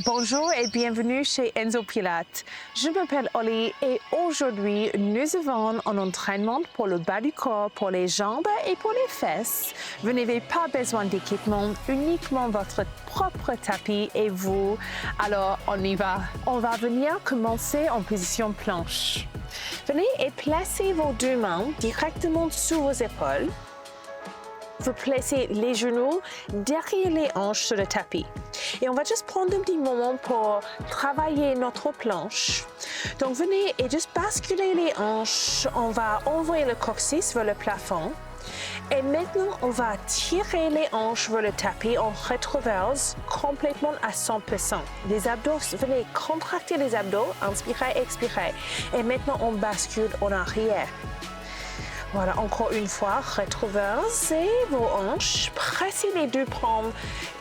Bonjour et bienvenue chez Enzo Pilates. Je m'appelle Oli et aujourd'hui nous avons un entraînement pour le bas du corps, pour les jambes et pour les fesses. Vous n'avez pas besoin d'équipement, uniquement votre propre tapis et vous. Alors on y va. On va venir commencer en position planche. Venez et placez vos deux mains directement sous vos épaules. Vous placez les genoux derrière les hanches sur le tapis. Et on va juste prendre un petit moment pour travailler notre planche. Donc venez et juste basculer les hanches. On va envoyer le coccyx vers le plafond. Et maintenant, on va tirer les hanches vers le tapis en rétroverse complètement à 100%. Les abdos, venez contracter les abdos, inspirez, expirez. Et maintenant, on bascule en arrière. Voilà, encore une fois, rétroversez vos hanches, pressez les deux paumes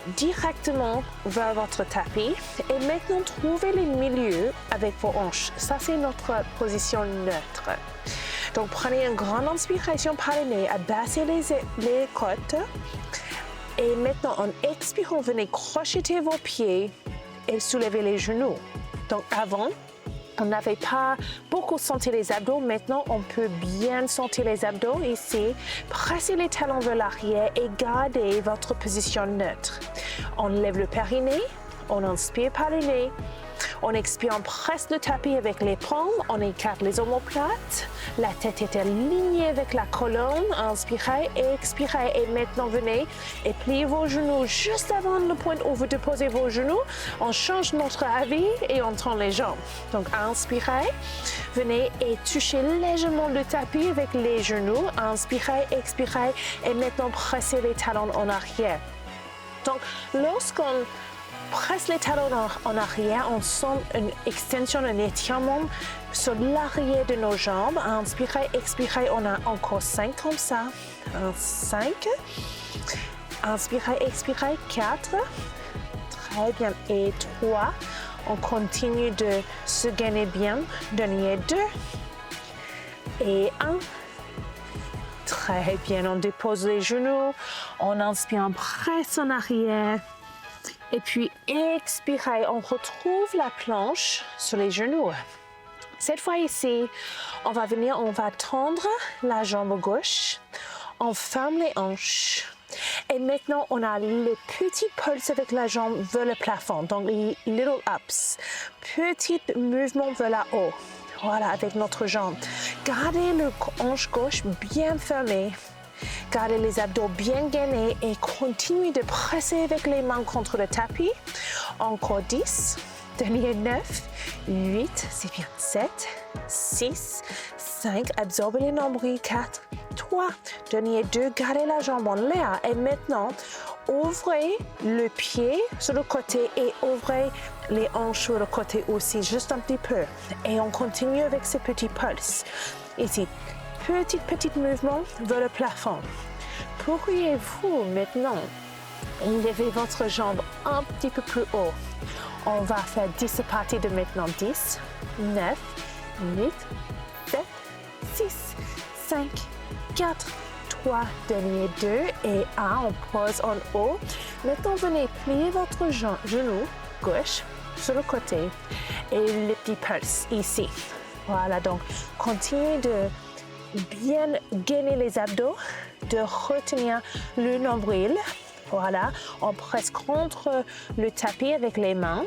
directement vers votre tapis et maintenant trouvez les milieux avec vos hanches. Ça, c'est notre position neutre. Donc, prenez une grande inspiration par le nez, abaissez les côtes et maintenant, en expirant, venez crocheter vos pieds et soulever les genoux. Donc, avant, on n'avait pas beaucoup senti les abdos. Maintenant, on peut bien sentir les abdos ici. Pressez les talons vers l'arrière et gardez votre position neutre. On lève le périnée, on inspire par le nez. On expire, on presse le tapis avec les paumes, on écarte les omoplates. La tête est alignée avec la colonne. Inspirez et expirez. Et maintenant, venez et pliez vos genoux juste avant le point où vous déposez vos genoux. On change notre avis et on tend les jambes. Donc, inspirez. Venez et touchez légèrement le tapis avec les genoux. Inspirez, expirez. Et maintenant, pressez les talons en arrière. Donc, lorsqu'on presse les talons en arrière, on sent une extension, un étirement sur l'arrière de nos jambes. Inspirez, expirez, on a encore 5 comme ça. 5. Inspirez, expirez, 4. Très bien. Et 3. On continue de se gainer bien. Dernier 2. Et 1. Très bien. On dépose les genoux. On inspire, on presse en arrière. Et puis, expirez, on retrouve la planche sur les genoux. Cette fois ici, on va venir, on va tendre la jambe gauche. On ferme les hanches. Et maintenant, on a le petit pulse avec la jambe vers le plafond. Donc, les little ups. Petit mouvement vers la haut. Voilà, avec notre jambe. Gardez le hanche gauche bien fermée. Gardez les abdos bien gainés et continuez de presser avec les mains contre le tapis. Encore 10, dernier 9, 8, c'est bien, 7, 6, 5, absorbez les nombrils, 4, 3, dernier 2, gardez la jambe en l'air et maintenant, ouvrez le pied sur le côté et ouvrez les hanches sur le côté aussi, juste un petit peu. Et on continue avec ce petit pulse. Ici, petit mouvement vers le plafond. Pourriez-vous maintenant lever votre jambe un petit peu plus haut? On va faire 10 à partir de maintenant. 10, 9, 8, 7, 6, 5, 4, 3, dernier 2 et 1. On pose en haut. Maintenant, venez plier votre genou gauche sur le côté et le petit pulse ici. Voilà, donc continuez de bien gainer les abdos, de retenir le nombril. Voilà, on presse contre le tapis avec les mains.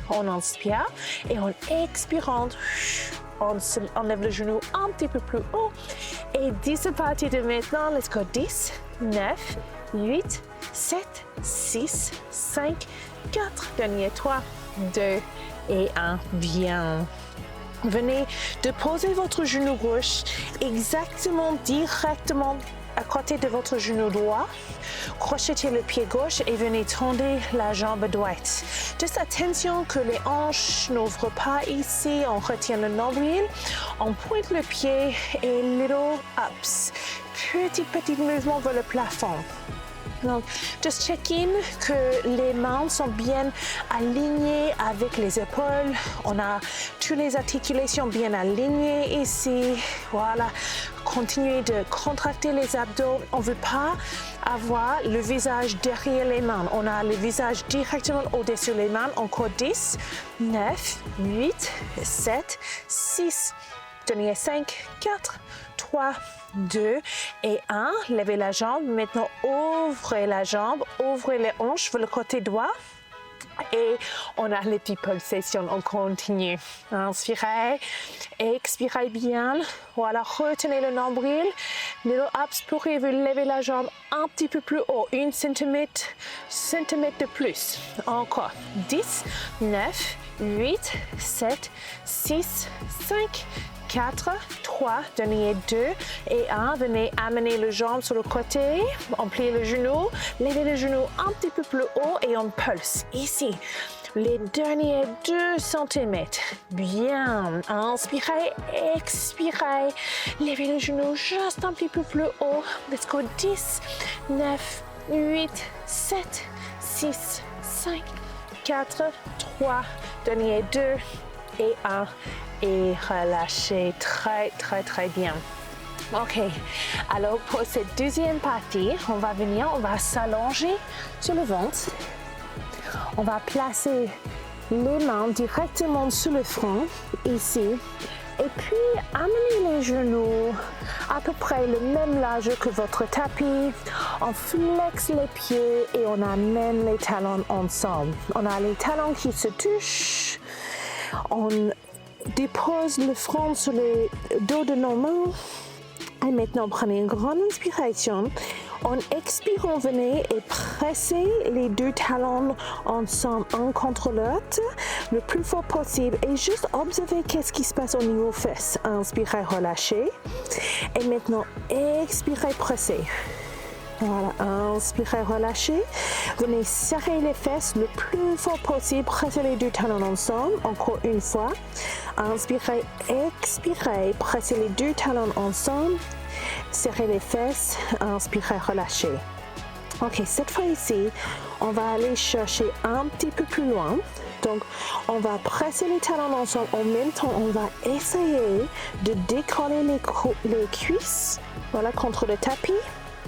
On inspire et en expirant, on lève le genou un petit peu plus haut. Et 10 à partir de maintenant, let's go. 10, 9, 8, 7, 6, 5, 4, dernier 3, 2 et 1. Bien. Venez de poser votre genou gauche exactement directement à côté de votre genou droit. Crochetez le pied gauche et venez tendre la jambe droite. Juste attention que les hanches n'ouvrent pas ici. On retient le nombril. On pointe le pied et little ups. Petit mouvement vers le plafond. Donc, just check in que les mains sont bien alignées avec les épaules. On a toutes les articulations bien alignées ici. Voilà. Continuez de contracter les abdos. On ne veut pas avoir le visage derrière les mains. On a le visage directement au-dessus des mains. Encore 10, 9, 8, 7, 6, tenez 5, 4, 3, 2 et 1. Levez la jambe. Maintenant, ouvrez la jambe. Ouvrez les hanches vers le côté droit. Et on a les petites pulsations. On continue. Inspirez. Expirez bien. Voilà. Retenez le nombril. Little ups. Pourriez-vous lever la jambe un petit peu plus haut. 1 centimètre de plus. Encore. 10, 9, 8, 7, 6, 5, 4, 3, donnez 2 et 1. Venez amener le jambe sur le côté, on plie le genou, levez le genou un petit peu plus haut et on pulse. Ici, les derniers 2 cm. Bien. Inspirez, expirez. Levez le genou juste un petit peu plus haut. Let's go. 10, 9, 8, 7, 6, 5, 4, 3, donnez 2 et 1. Et relâchez très bien. Ok, alors pour cette deuxième partie, on va s'allonger sur le ventre. On va placer les mains directement sur le front, ici. Et puis, amenez les genoux à peu près le même large que votre tapis. On flexe les pieds et on amène les talons ensemble. On a les talons qui se touchent. On dépose le front sur le dos de nos mains. Et maintenant, prenez une grande inspiration. En expirant, venez et pressez les 2 talons ensemble, un contre l'autre, le plus fort possible. Et juste observez qu'est-ce qui se passe au niveau fesses. Inspirez, relâchez. Et maintenant, expirez, pressez. Voilà, inspirez, relâchez. Venez serrer les fesses le plus fort possible. Pressez les 2 talons ensemble. Encore une fois. Inspirez, expirez. Pressez les 2 talons ensemble. Serrez les fesses. Inspirez, relâchez. Ok, cette fois ici, on va aller chercher un petit peu plus loin. Donc, on va presser les talons ensemble. En même temps, on va essayer de décoller les cuisses. Voilà, contre le tapis.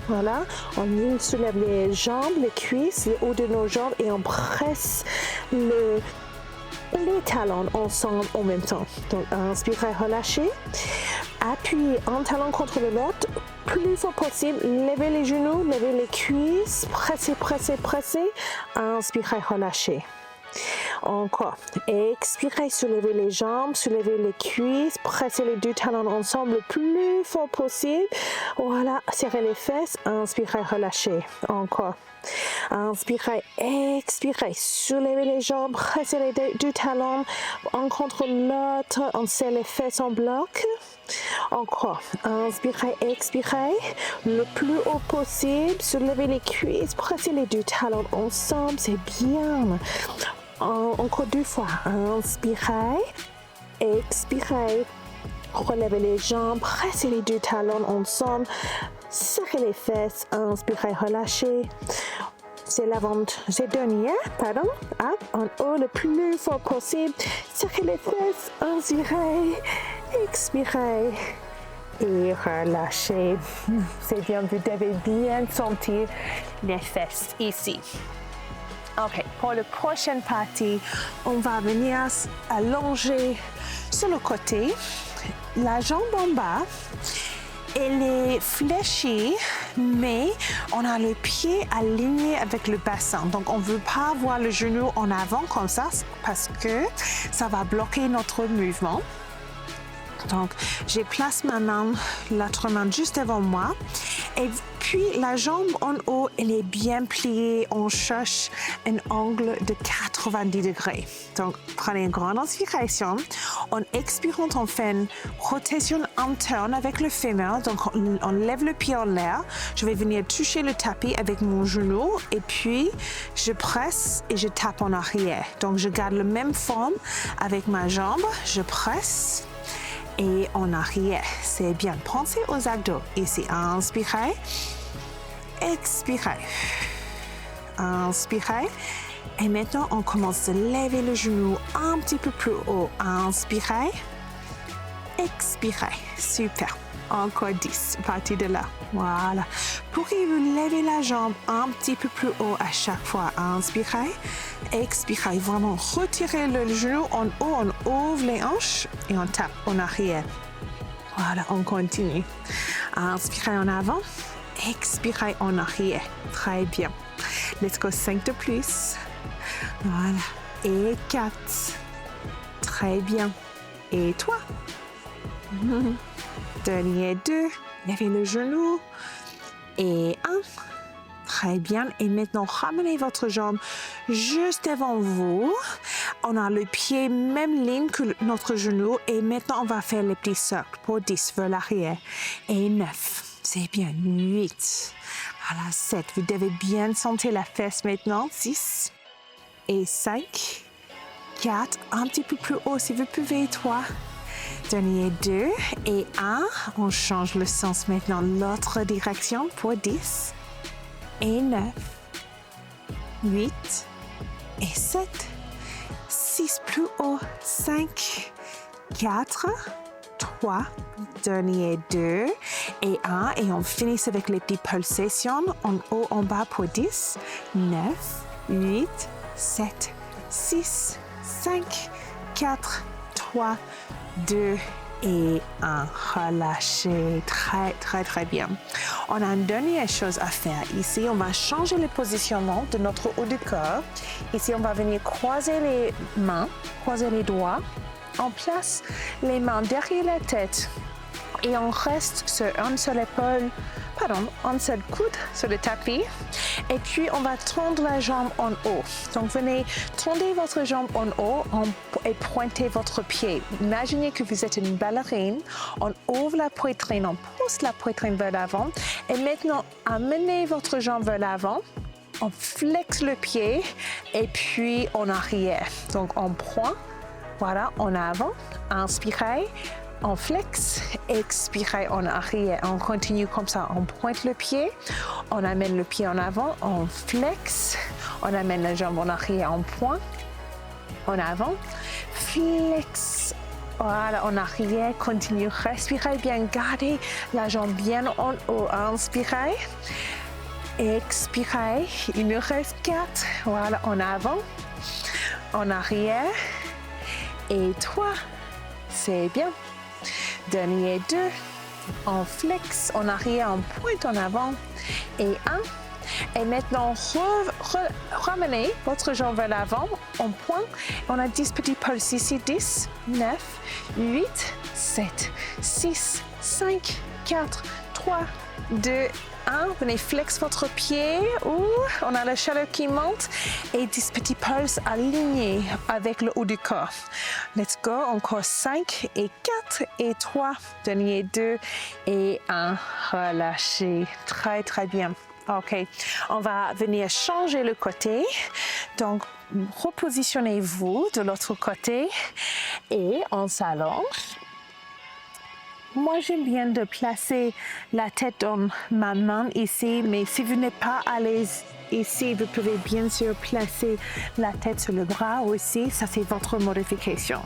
Voilà, on soulève les jambes, les cuisses, le haut de nos jambes et on presse les talons ensemble en même temps. Donc, inspirez, relâchez. Appuyez un talon contre l'autre, plus fort possible. Levez les genoux, levez les cuisses. Pressez, pressez, pressez. Inspirez, relâchez. Encore. Expirez, soulevez les jambes, soulevez les cuisses, pressez les 2 talons ensemble le plus fort possible. Voilà, serrez les fesses, inspirez, relâchez. Encore. Inspirez, expirez, soulevez les jambes, pressez les 2 talons, un contre l'autre, on serre les fesses en bloc. Encore. Inspirez, expirez, le plus haut possible, soulevez les cuisses, pressez les 2 talons ensemble, c'est bien. Encore 2 fois. Inspirez, expirez, relevez les jambes, pressez les 2 talons ensemble, serrez les fesses, inspirez, relâchez. C'est dernier, pardon. Up, en haut le plus fort possible. Serrez les fesses, inspirez, expirez et relâchez. C'est bien, vous devez bien sentir les fesses ici. Ok, pour la prochaine partie, on va venir allonger sur le côté, la jambe en bas, elle est fléchie, mais on a le pied aligné avec le bassin. Donc, on ne veut pas avoir le genou en avant comme ça parce que ça va bloquer notre mouvement. Donc, je place ma main, l'autre main juste devant moi. Et puis, la jambe en haut, elle est bien pliée. On cherche un angle de 90 degrés. Donc, prenez une grande inspiration. En expirant, on fait une rotation interne avec le fémur. Donc, on lève le pied en l'air. Je vais venir toucher le tapis avec mon genou. Et puis, je presse et je tape en arrière. Donc, je garde la même forme avec ma jambe. Je presse. Et en arrière, c'est bien. Pensez aux abdos. Ici, inspirez, expirez. Inspirez. Et maintenant, on commence à lever le genou un petit peu plus haut. Inspirez. Expirez. Super. Encore 10. Partie de là. Voilà. Pourriez-vous lever la jambe un petit peu plus haut à chaque fois? Inspirez. Expirez. Vraiment, retirez le genou en haut. On ouvre les hanches et on tape en arrière. Voilà, on continue. Inspirez en avant. Expirez en arrière. Très bien. Let's go 5 de plus. Voilà. Et 4. Très bien. Et 3. Dernier 2. Levez le genou. Et 1. Très bien. Et maintenant, ramenez votre jambe juste devant vous. On a le pied même ligne que notre genou. Et maintenant, on va faire les petits cercles pour 10 vers l'arrière. Et 9. C'est bien. 8. Voilà, 7. Vous devez bien sentir la fesse maintenant. 6. Et 5. 4. Un petit peu plus haut si vous pouvez. 3. Dernier 2 et 1. On change le sens maintenant, l'autre direction pour 10. Et 9. 8. Et 7. 6 plus haut. 5. 4. 3. Dernier 2 et 1. Et on finit avec les petites pulsations en haut, en bas pour 10. 9. 8. 7. 6. 5. 4. 3. 2 et 1. Relâchez. Très, très, très bien. On a une dernière chose à faire. Ici, on va changer le positionnement de notre haut du corps. Ici, on va venir croiser les mains, croiser les doigts. On place les mains derrière la tête et on reste sur un seul un seul coude sur le tapis. Et puis, on va tendre la jambe en haut. Donc, venez tendre votre jambe en haut et pointez votre pied. Imaginez que vous êtes une ballerine. On ouvre la poitrine, on pousse la poitrine vers l'avant. Et maintenant, amenez votre jambe vers l'avant. On flexe le pied et puis en arrière. Donc, on pointe. Voilà, en avant. Inspirez. On flexe, expirez en arrière. On continue comme ça. On pointe le pied, on amène le pied en avant, on flexe, on amène la jambe en arrière, on pointe, en avant, flex. Voilà, en arrière, continue. Respirez bien, gardez la jambe bien en haut. Inspirez, expirez. Il nous reste 4. Voilà, en avant, en arrière. Et 3. C'est bien. Dernier 2, on flex en arrière, on pointe en avant, et 1. Et maintenant, ramenez votre jambe vers l'avant, on pointe, on a 10 petits pulses ici, 10, 9, 8, 7, 6, 5, 4, 3, 2, 1. Venez flex votre pied, on a la chaleur qui monte, et 10 petits pulses alignés avec le haut du corps. Let's go, encore 5 et 4 et 3, dernier 2 et 1. Relâchez, très très bien. OK, on va venir changer le côté. Donc, repositionnez-vous de l'autre côté et on s'allonge. Moi, j'aime bien de placer la tête dans ma main ici, mais si vous n'êtes pas à l'aise ici, vous pouvez bien sûr placer la tête sur le bras aussi. Ça, c'est votre modification.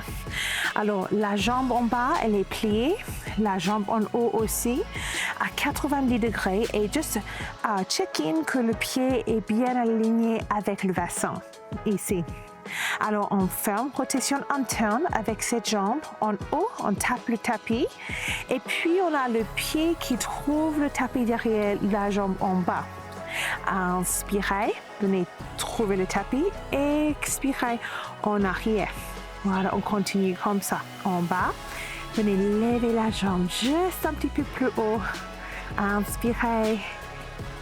Alors, la jambe en bas, elle est pliée. La jambe en haut aussi, à 90 degrés. Et juste check-in que le pied est bien aligné avec le bassin, ici. Alors, on ferme, rotation interne avec cette jambe en haut, on tape le tapis. Et puis, on a le pied qui trouve le tapis derrière la jambe en bas. Inspirez, venez trouver le tapis. Expirez en arrière. Voilà, on continue comme ça. En bas, venez lever la jambe juste un petit peu plus haut. Inspirez.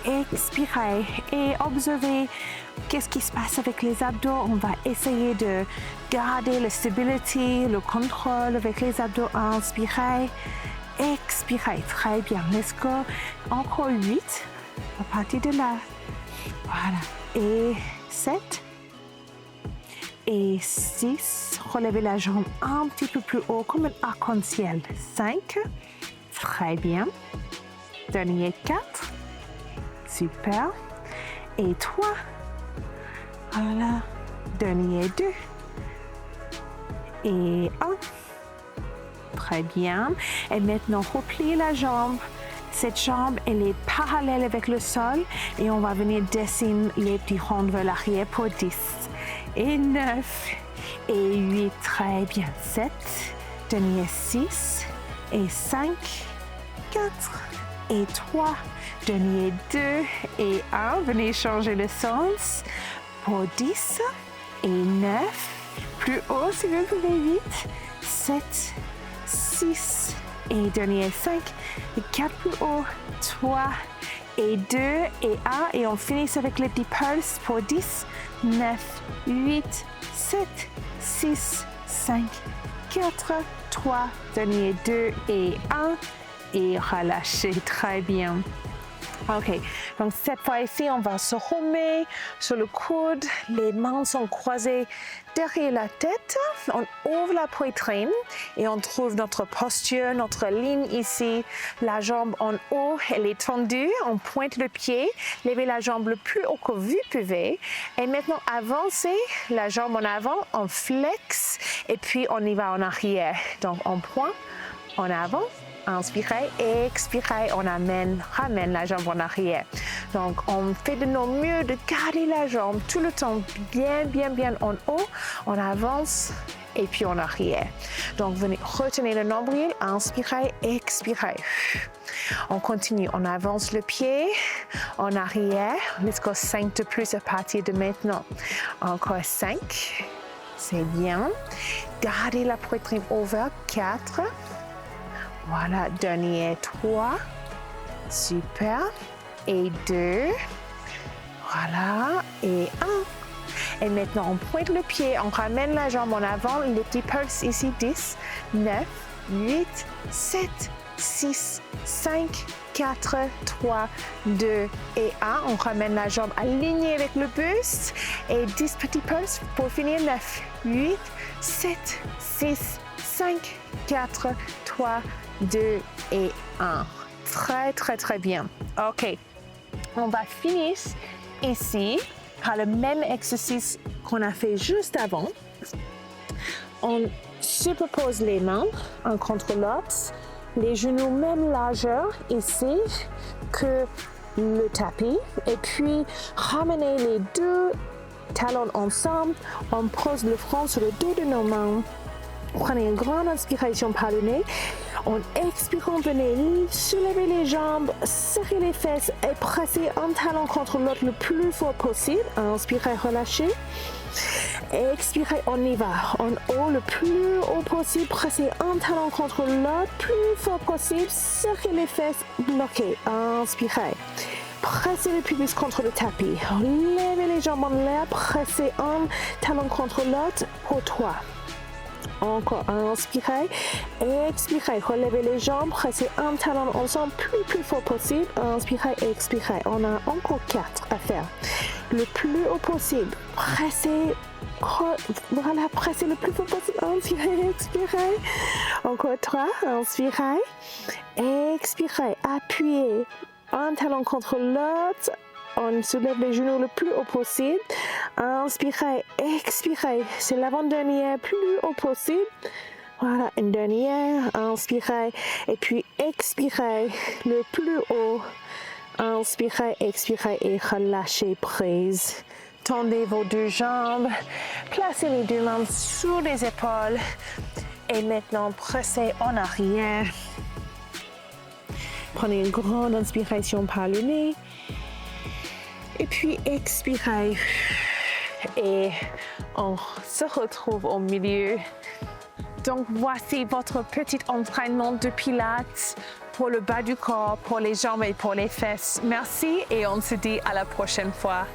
Expirez et observez qu'est-ce qui se passe avec les abdos. On va essayer de garder la stabilité, le contrôle avec les abdos. Inspirez, expirez. Très bien. Let's go. Encore 8. À partir de là. Voilà. Et 7. Et 6. Relevez la jambe un petit peu plus haut comme un arc-en-ciel. 5. Très bien. Dernier 4. Super. Et 3. Voilà. Dernier 2. Et 1. Très bien. Et maintenant, repliez la jambe. Cette jambe, elle est parallèle avec le sol et on va venir dessiner les petits ronds vers l'arrière pour 10. Et 9. Et 8. Très bien. 7. Dernier 6. Et 5. 4. Et 3. Dernier 2. Et 1. Venez changer le sens pour 10. Et 9. Plus haut si vous pouvez vite. 7. 6 et dernier 5 et 4 plus haut, 3 et 2 et 1 et on finit avec les petits pulses pour 10, 9, 8, 7, 6, 5, 4, 3, dernier 2 et 1 et relâchez très bien. Ok, donc cette fois-ci, on va se remettre sur le coude, les mains sont croisées derrière la tête, on ouvre la poitrine et on trouve notre posture, notre ligne ici, la jambe en haut, elle est tendue, on pointe le pied, levez la jambe le plus haut que vous pouvez et maintenant avancez la jambe en avant, on flex et puis on y va en arrière, donc on pointe en avant. Inspirez, expirez, on ramène la jambe en arrière. Donc, on fait de nos mieux de garder la jambe tout le temps bien en haut. On avance et puis en arrière. Donc, venez retenir le nombril, inspirez, expirez. On continue, on avance le pied en arrière. Let's go 5 de plus à partir de maintenant. Encore 5, c'est bien. Gardez la poitrine ouverte, 4. Voilà, dernier 3, super, et 2, voilà, et 1. Et maintenant, on pointe le pied, on ramène la jambe en avant, les petits pulses ici, 10, 9, 8, 7, 6, 5, 4, 3, 2 et 1. On ramène la jambe alignée avec le buste et 10 petits pulses pour finir, 9, 8, 7, 6, 5, 4, 3, 2 et 1. Très bien. OK. On va finir ici par le même exercice qu'on a fait juste avant. On superpose les mains un contre l'autre, les genoux même largeur ici que le tapis et puis ramenez les deux talons ensemble. On pose le front sur le dos de nos mains. Prenez une grande inspiration par le nez. En expirant, venez soulever les jambes, serrer les fesses et presser un talon contre l'autre le plus fort possible. Inspirez, relâchez. Expirez, on y va. En haut, le plus haut possible. Pressez un talon contre l'autre, plus fort possible. Serrez les fesses, bloquez. Inspirez. Pressez le pubis contre le tapis. Levez les jambes en l'air. Pressez un talon contre l'autre pour 3. Encore, inspirez, expirez, relevez les jambes, pressez un talon ensemble plus fort possible, inspirez, expirez. On a encore 4 à faire. Le plus haut possible, pressez, voilà, pressez le plus fort possible, inspirez, expirez. Encore 3, inspirez, expirez, appuyez, un talon contre l'autre. On soulève les genoux le plus haut possible. Inspirez, expirez. C'est l'avant-dernière plus haut possible. Voilà, une dernière. Inspirez et puis expirez le plus haut. Inspirez, expirez et relâchez prise. Tendez vos deux jambes. Placez les deux mains sous les épaules. Et maintenant, pressez en arrière. Prenez une grande inspiration par le nez. Et puis expirez et on se retrouve au milieu. Donc voici votre petit entraînement de pilates pour le bas du corps, pour les jambes et pour les fesses. Merci et on se dit à la prochaine fois.